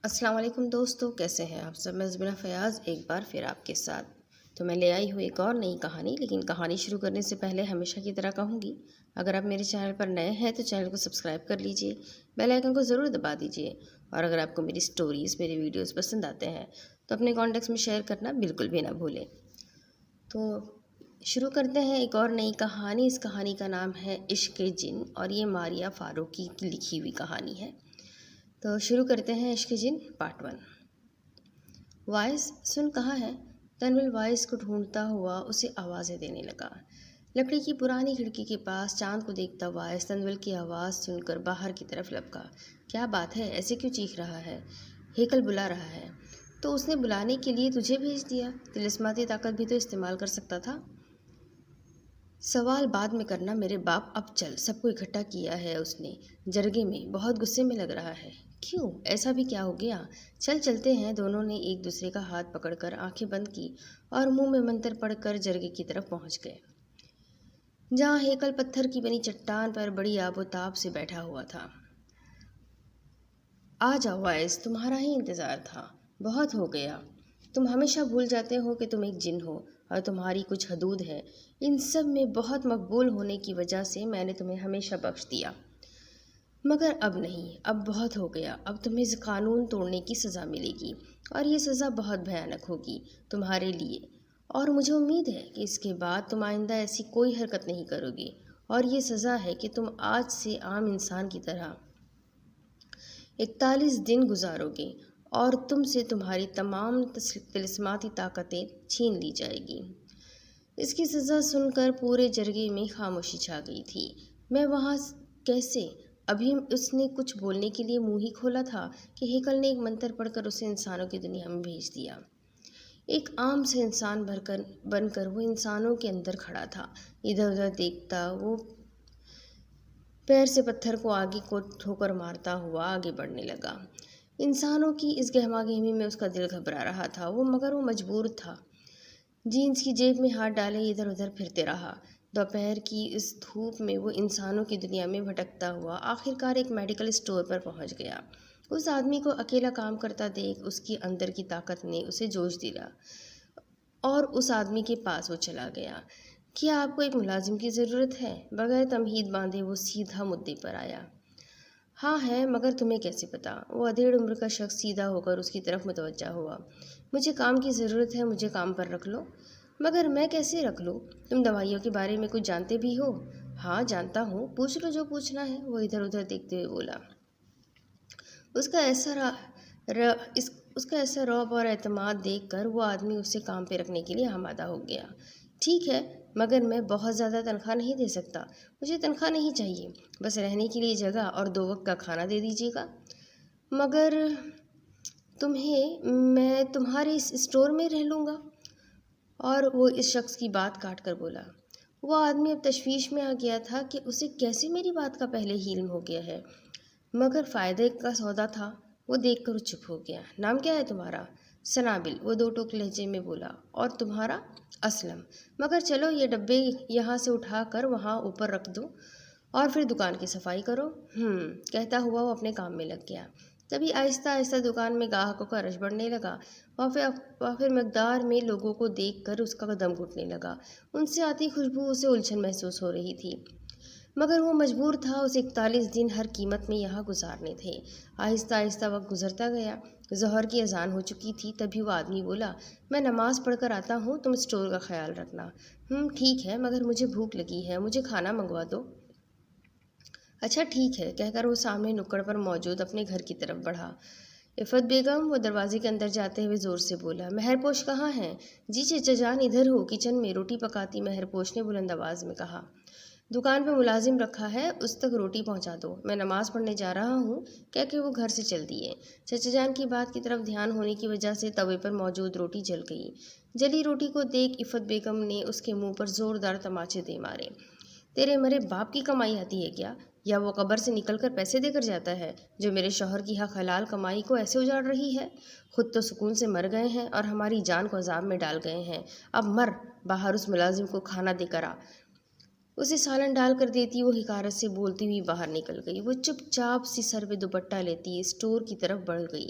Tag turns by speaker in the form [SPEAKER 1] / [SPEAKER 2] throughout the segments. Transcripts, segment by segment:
[SPEAKER 1] السلام علیکم دوستو، کیسے ہیں آپ سب؟ میں زبینہ فیاض ایک بار پھر آپ کے ساتھ تو میں لے آئی ہوں ایک اور نئی کہانی۔ لیکن کہانی شروع کرنے سے پہلے ہمیشہ کی طرح کہوں گی، اگر آپ میرے چینل پر نئے ہیں تو چینل کو سبسکرائب کر لیجئے، بیل آئیکن کو ضرور دبا دیجئے، اور اگر آپ کو میری سٹوریز، میری ویڈیوز پسند آتے ہیں تو اپنے کانٹیکٹس میں شیئر کرنا بالکل بھی نہ بھولیں۔ تو شروع کرتے ہیں ایک اور نئی کہانی۔ اس کہانی کا نام ہے عشق جن، اور یہ ماریہ فاروقی کی لکھی ہوئی کہانی ہے۔ تو شروع کرتے ہیں عشق جن پارٹ 1۔ وائس سن کہاں ہے؟ تنول وائس کو ڈھونڈتا ہوا اسے آوازیں دینے لگا۔ لکڑی کی پرانی کھڑکی کے پاس چاند کو دیکھتا وائس تنول کی آواز سن کر باہر کی طرف لپکا۔ کیا بات ہے؟ ایسے کیوں چیخ رہا ہے؟ ہیکل بلا رہا ہے۔ تو اس نے بلانے کے لیے تجھے بھیج دیا؟ طلسماتی طاقت بھی تو استعمال کر سکتا تھا۔ سوال بعد میں کرنا میرے باپ، اب چل۔ سب کو اکٹھا کیا ہے اس نے جرگے میں، بہت غصے میں لگ رہا ہے۔ کیوں؟ ایسا بھی کیا ہو گیا؟ چل چلتے ہیں۔ دونوں نے ایک دوسرے کا ہاتھ پکڑ کر آنکھیں بند کی اور منہ میں منتر پڑھ کر جرگے کی طرف پہنچ گئے، جہاں ہیکل پتھر کی بنی چٹان پر بڑی آب و تاب سے بیٹھا ہوا تھا۔ آ جاؤ وائس، تمہارا ہی انتظار تھا۔ بہت ہو گیا۔ تم ہمیشہ بھول جاتے ہو کہ تم ایک جن ہو اور تمہاری کچھ حدود ہے۔ ان سب میں بہت مقبول ہونے کی وجہ سے میں نے تمہیں ہمیشہ بخش دیا، مگر اب نہیں، اب بہت ہو گیا۔ اب تمہیں قانون توڑنے کی سزا ملے گی، اور یہ سزا بہت بھیانک ہوگی تمہارے لیے، اور مجھے امید ہے کہ اس کے بعد تم آئندہ ایسی کوئی حرکت نہیں کرو گے۔ اور یہ سزا ہے کہ تم آج سے عام انسان کی طرح 41 دن گزارو گے، اور تم سے تمہاری تمام طلسماتی طاقتیں چھین لی جائے گی۔ اس کی سزا سن کر پورے جرگے میں خاموشی چھا گئی تھی۔ میں وہاں کیسے؟ ابھی اس نے کچھ بولنے کے لیے منہ ہی کھولا تھا کہ ہیکل نے ایک منتر پڑھ کر اسے انسانوں کی دنیا میں بھیج دیا۔ ایک عام سے انسان بن کر وہ انسانوں کے اندر کھڑا تھا، ادھر ادھر دیکھتا۔ وہ پیر سے پتھر کو آگے کو ٹھوکر مارتا ہوا آگے بڑھنے لگا۔ انسانوں کی اس گہما گہمی میں اس کا دل گھبرا رہا تھا، مگر وہ مجبور تھا۔ جینز کی جیب میں ہاتھ ڈالے ادھر ادھر پھرتے رہا۔ دوپہر کی اس دھوپ میں وہ انسانوں کی دنیا میں بھٹکتا ہوا آخرکار ایک میڈیکل اسٹور پر پہنچ گیا۔ اس آدمی کو اکیلا کام کرتا دیکھ اس کی اندر کی طاقت نے اسے جوش دیا، اور اس آدمی کے پاس وہ چلا گیا۔ کیا آپ کو ایک ملازم کی ضرورت ہے؟ بغیر تمہید باندھے وہ سیدھا مدعے پر آیا۔ ہاں ہے، مگر تمہیں کیسے پتا؟ وہ ادھیڑ عمر کا شخص سیدھا ہو کر اس کی طرف متوجہ ہوا۔ مجھے کام کی ضرورت ہے، مجھے کام پر رکھ لو۔ مگر میں کیسے رکھ لوں؟ تم دوائیوں کے بارے میں کچھ جانتے بھی ہو؟ ہاں جانتا ہوں، پوچھ لو جو پوچھنا ہے، وہ ادھر ادھر دیکھتے ہوئے بولا۔ اس کا ایسا رعب اور اعتماد دیکھ کر وہ آدمی اسے کام پہ رکھنے کے لیے آمادہ ہو گیا۔ ٹھیک ہے، مگر میں بہت زیادہ تنخواہ نہیں دے سکتا۔ مجھے تنخواہ نہیں چاہیے، بس رہنے کے لیے جگہ اور 2 وقت کا کھانا دے دیجیے گا۔ مگر میں تمہارے اس اسٹور میں رہ لوں گا۔ اور وہ اس شخص کی بات کاٹ کر بولا۔ وہ آدمی اب تشویش میں آ گیا تھا کہ اسے کیسے میری بات کا پہلے ہی علم ہو گیا ہے، مگر فائدے کا سودا تھا۔ وہ دیکھ کر چپ ہو گیا۔ نام کیا ہے تمہارا؟ سنابل، وہ 2 ٹوک لہجے میں بولا۔ اور تمہارا؟ اسلم۔ مگر چلو یہ ڈبے یہاں سے اٹھا کر وہاں اوپر رکھ دو، اور پھر دکان کی صفائی کرو۔ کہتا ہوا وہ اپنے کام میں لگ گیا۔ تبھی آہستہ آہستہ دکان میں گاہکوں کا رش بڑھنے لگا۔ وافر مقدار میں لوگوں کو دیکھ کر اس کا دم گھٹنے لگا۔ ان سے آتی خوشبو اسے الجھن محسوس ہو رہی تھی، مگر وہ مجبور تھا، اسے 41 دن ہر قیمت میں یہاں گزارنے تھے۔ آہستہ آہستہ وقت گزرتا گیا۔ ظہر کی اذان ہو چکی تھی۔ تبھی وہ آدمی بولا، میں نماز پڑھ کر آتا ہوں، تم اسٹور کا خیال رکھنا۔ ٹھیک ہے، مگر مجھے بھوک لگی ہے، مجھے کھانا منگوا دو۔ اچھا ٹھیک ہے، کہہ کر وہ سامنے نکڑ پر موجود اپنے گھر کی طرف بڑھا۔ عفت بیگم، وہ دروازے کے اندر جاتے ہوئے زور سے بولا۔ مہرپوش کہاں ہیں؟ جی چچا جان ادھر ہو، کچن میں روٹی پکاتی مہرپوش نے بلند آواز میں کہا۔ دکان پہ ملازم رکھا ہے، اس تک روٹی پہنچا دو، میں نماز پڑھنے جا رہا ہوں، کہہ کے وہ گھر سے چل دیے۔ چچا جان کی بات کی طرف دھیان ہونے کی وجہ سے توے پر موجود روٹی جل گئی۔ جلی روٹی کو دیکھ عفت بیگم نے اس کے منہ پر زوردار تماچے دے مارے۔ تیرے مرے باپ کی کمائی آتی ہے کیا؟ یا وہ قبر سے نکل کر پیسے دے کر جاتا ہے، جو میرے شوہر کی حق حلال کمائی کو ایسے اجاڑ رہی ہے؟ خود تو سکون سے مر گئے ہیں اور ہماری جان کو عذاب میں ڈال گئے ہیں، اب مر، باہر اس ملازم کو کھانا دے کر آ۔ اسے سالن ڈال کر دیتی وہ حقارت سے بولتی ہوئی باہر نکل گئی۔ وہ چپ چاپ سی سر پہ دوپٹہ لیتی اسٹور کی طرف بڑھ گئی۔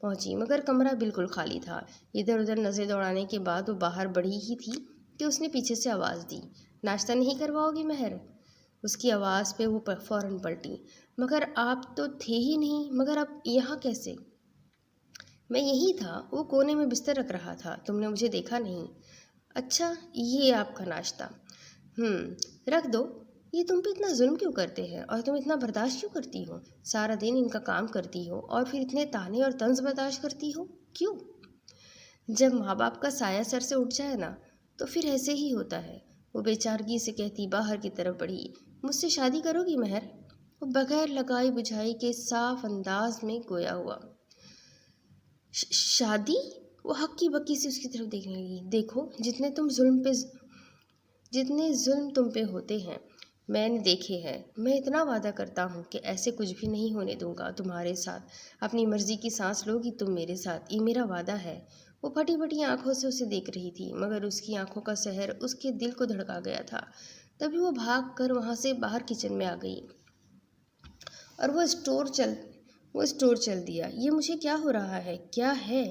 [SPEAKER 1] پہنچی مگر کمرہ بالکل خالی تھا۔ ادھر ادھر نظر دوڑانے کے بعد وہ باہر بڑھی ہی تھی کہ اس نے پیچھے سے آواز دی، ناشتہ نہیں کرواؤ گی مہر؟ اس کی آواز پہ وہ فوراً پلٹی، مگر آپ تو تھے ہی نہیں، مگر اب یہاں کیسے؟ میں یہی تھا، وہ کونے میں بستر رکھ رہا تھا، تم نے مجھے دیکھا نہیں؟ اچھا یہ آپ کا ناشتہ، رکھ دو۔ یہ تم پہ اتنا ظلم کیوں کرتے ہیں اور تم اتنا برداشت کیوں کرتی ہو؟ سارا دن ان کا کام کرتی ہو اور پھر اتنے تانے اور طنز برداشت کرتی ہو کیوں؟ جب ماں باپ کا سایہ سر سے اٹھ جائے نا تو پھر ایسے ہی ہوتا ہے، وہ بے چارگی سے کہتی باہر کی طرف بڑھی۔ مجھ سے شادی کرو گی مہر؟ وہ بغیر لگائی بجھائی کے صاف انداز میں گویا ہوا۔ شادی؟ وہ ہکی بکی سے اس کی طرف دیکھنے لگی۔ دیکھو جتنے ظلم تم پہ ہوتے ہیں میں نے دیکھے ہیں، میں اتنا وعدہ کرتا ہوں کہ ایسے کچھ بھی نہیں ہونے دوں گا تمہارے ساتھ۔ اپنی مرضی کی سانس لو گی تم میرے ساتھ، یہ میرا وعدہ ہے۔ وہ پھٹی پھٹی آنکھوں سے اسے دیکھ رہی تھی مگر اس کی آنکھوں کا سحر اس کے دل کو دھڑکا گیا تھا۔ تبھی وہ بھاگ کر وہاں سے باہر کچن میں آ گئی اور وہ اسٹور چل دیا۔ یہ مجھے کیا ہو رہا ہے؟ کیا ہے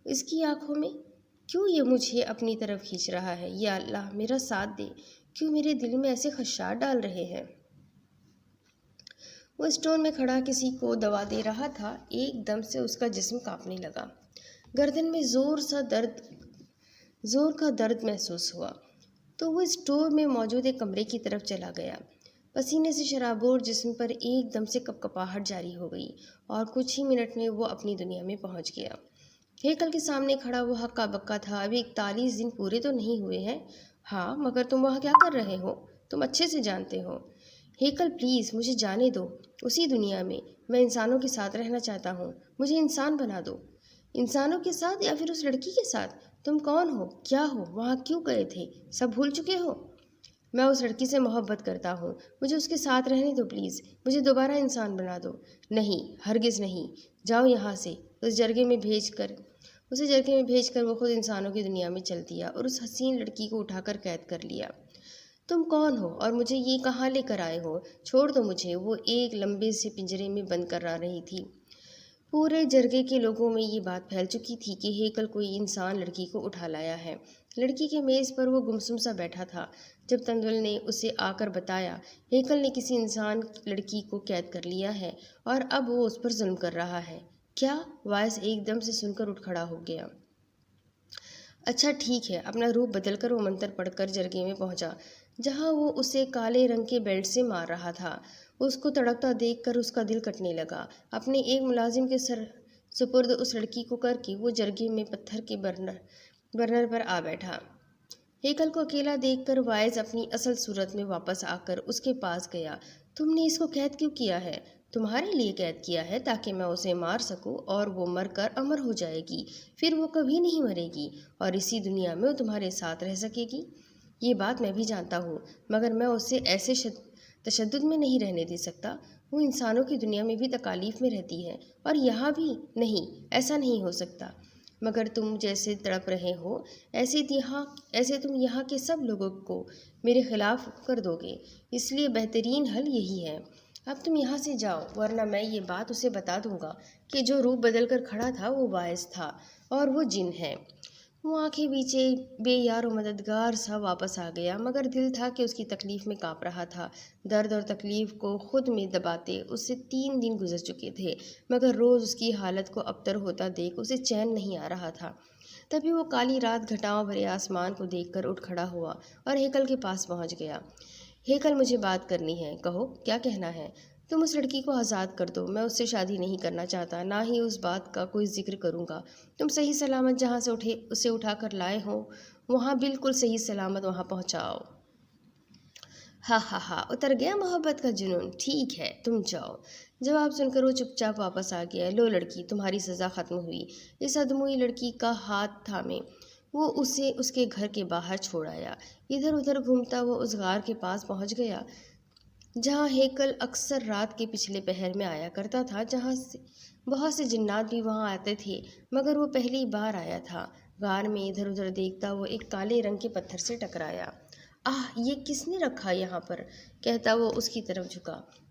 [SPEAKER 1] اس کی آنکھوں میں؟ کیوں یہ مجھے اپنی طرف کھینچ رہا ہے؟ یا اللہ میرا ساتھ دے، کیوں میرے دل میں ایسے خدشات ڈال رہے ہیں؟ وہ اسٹور میں کھڑا کسی کو دوا دے رہا تھا، ایک دم سے اس کا جسم کانپنے لگا، گردن میں زور کا درد محسوس ہوا تو وہ اسٹور میں موجود ایک کمرے کی طرف چلا گیا۔ پسینے سے شرابور جسم پر ایک دم سے کپکپاہٹ جاری ہو گئی اور کچھ ہی منٹ میں وہ اپنی دنیا میں پہنچ گیا۔ ہیکل کے سامنے کھڑا وہ ہکا بکا تھا۔ ابھی 41 دن پورے تو نہیں ہوئے ہیں۔ ہاں مگر تم وہاں کیا کر رہے ہو؟ تم اچھے سے جانتے ہو۔ ہیکل پلیز مجھے جانے دو، اسی دنیا میں انسانوں کے ساتھ رہنا چاہتا ہوں، مجھے انسان بنا دو۔ انسانوں کے ساتھ یا پھر اس لڑکی کے ساتھ؟ تم کون ہو؟ کیا ہو؟ وہاں کیوں گئے تھے؟ سب بھول چکے ہو؟ میں اس لڑکی سے محبت کرتا ہوں، مجھے اس کے ساتھ رہنے دو پلیز، مجھے دوبارہ انسان بنا دو۔ نہیں، ہرگز نہیں، جاؤ یہاں سے۔ اسے جرگے میں بھیج کر وہ خود انسانوں کی دنیا میں چل دیا اور اس حسین لڑکی کو اٹھا کر قید کر لیا۔ تم کون ہو اور مجھے یہ کہاں لے کر آئے ہو؟ چھوڑ دو مجھے، وہ ایک لمبے سے پنجرے میں بند کرا رہی تھی۔ پورے جرگے کے لوگوں میں یہ بات پھیل چکی تھی کہ ہیکل کوئی انسان لڑکی کو اٹھا لایا ہے۔ لڑکی کے میز پر وہ گمسم سا بیٹھا تھا۔ جب تندول نے اسے آ کر بتایا ہیکل نے کسی انسان لڑکی کو قید کر لیا ہے اور اب وہ اس پر ظلم کر رہا ہے۔ کیا؟ وائس ایک دم سے سن کر اٹھ کھڑا ہو گیا۔ اچھا ٹھیک ہے۔ اپنا روپ بدل کر وہ منتر پڑھ کر جرگے میں پہنچا جہاں وہ اسے کالے رنگ کے بیلٹ سے مار رہا تھا۔ اس کو تڑپتا دیکھ کر اس کا دل کٹنے لگا۔ اپنے ایک ملازم کے سپرد اس لڑکی کو کر کے وہ جرگے میں پتھر کے برنر پر آ بیٹھا۔ ہیکل کو اکیلا دیکھ کر وائز اپنی اصل صورت میں واپس آ کر اس کے پاس گیا۔ تم نے اس کو قید کیوں کیا ہے؟ تمہارے لیے قید کیا ہے تاکہ میں اسے مار سکوں اور وہ مر کر امر ہو جائے گی، پھر وہ کبھی نہیں مرے گی اور اسی دنیا میں وہ تمہارے ساتھ رہ سکے گی۔ یہ بات میں بھی جانتا ہوں مگر میں اسے ایسے تشدد میں نہیں رہنے دے سکتا۔ وہ انسانوں کی دنیا میں بھی تکالیف میں رہتی ہے اور یہاں بھی نہیں، ایسا نہیں ہو سکتا۔ مگر تم جیسے تڑپ رہے ہو ایسے تم یہاں کے سب لوگوں کو میرے خلاف کر دو گے، اس لیے بہترین حل یہی ہے، اب تم یہاں سے جاؤ ورنہ میں یہ بات اسے بتا دوں گا کہ جو روپ بدل کر کھڑا تھا وہ وائز تھا اور وہ جن ہے۔ وہ آنکھیں بیچے بے یار و مددگار سا واپس آ گیا مگر دل تھا کہ اس کی تکلیف میں کانپ رہا تھا۔ درد اور تکلیف کو خود میں دباتے اس سے 3 دن گزر چکے تھے مگر روز اس کی حالت کو ابتر ہوتا دیکھ اسے چین نہیں آ رہا تھا۔ تبھی وہ کالی رات گھٹاؤں بھرے آسمان کو دیکھ کر اٹھ کھڑا ہوا اور ہیکل کے پاس پہنچ گیا۔ ہیکل مجھے بات کرنی ہے، کہو کیا کہنا ہے؟ تم اس لڑکی کو آزاد کر دو، میں اس سے شادی نہیں کرنا چاہتا، نہ ہی اس بات کا کوئی ذکر کروں گا۔ تم صحیح سلامت جہاں سے اسے اٹھا کر لائے ہو وہاں بالکل صحیح سلامت وہاں پہنچاؤ۔ ہاں اتر گیا محبت کا جنون، ٹھیک ہے تم جاؤ۔ جواب سن کر وہ چپ چاپ واپس آ گیا۔ لو لڑکی، تمہاری سزا ختم ہوئی۔ اس ادموئی لڑکی کا ہاتھ تھامے وہ اسے اس کے گھر کے باہر چھوڑ آیا۔ ادھر ادھر گھومتا وہ اس غار کے پاس پہنچ گیا جہاں ہیکل اکثر رات کے پچھلے پہر میں آیا کرتا تھا، جہاں سے بہت سے جنات بھی وہاں آتے تھے مگر وہ پہلی بار آیا تھا۔ غار میں ادھر ادھر دیکھتا وہ ایک کالے رنگ کے پتھر سے ٹکرایا۔ یہ کس نے رکھا یہاں پر؟ کہتا وہ اس کی طرف جھکا۔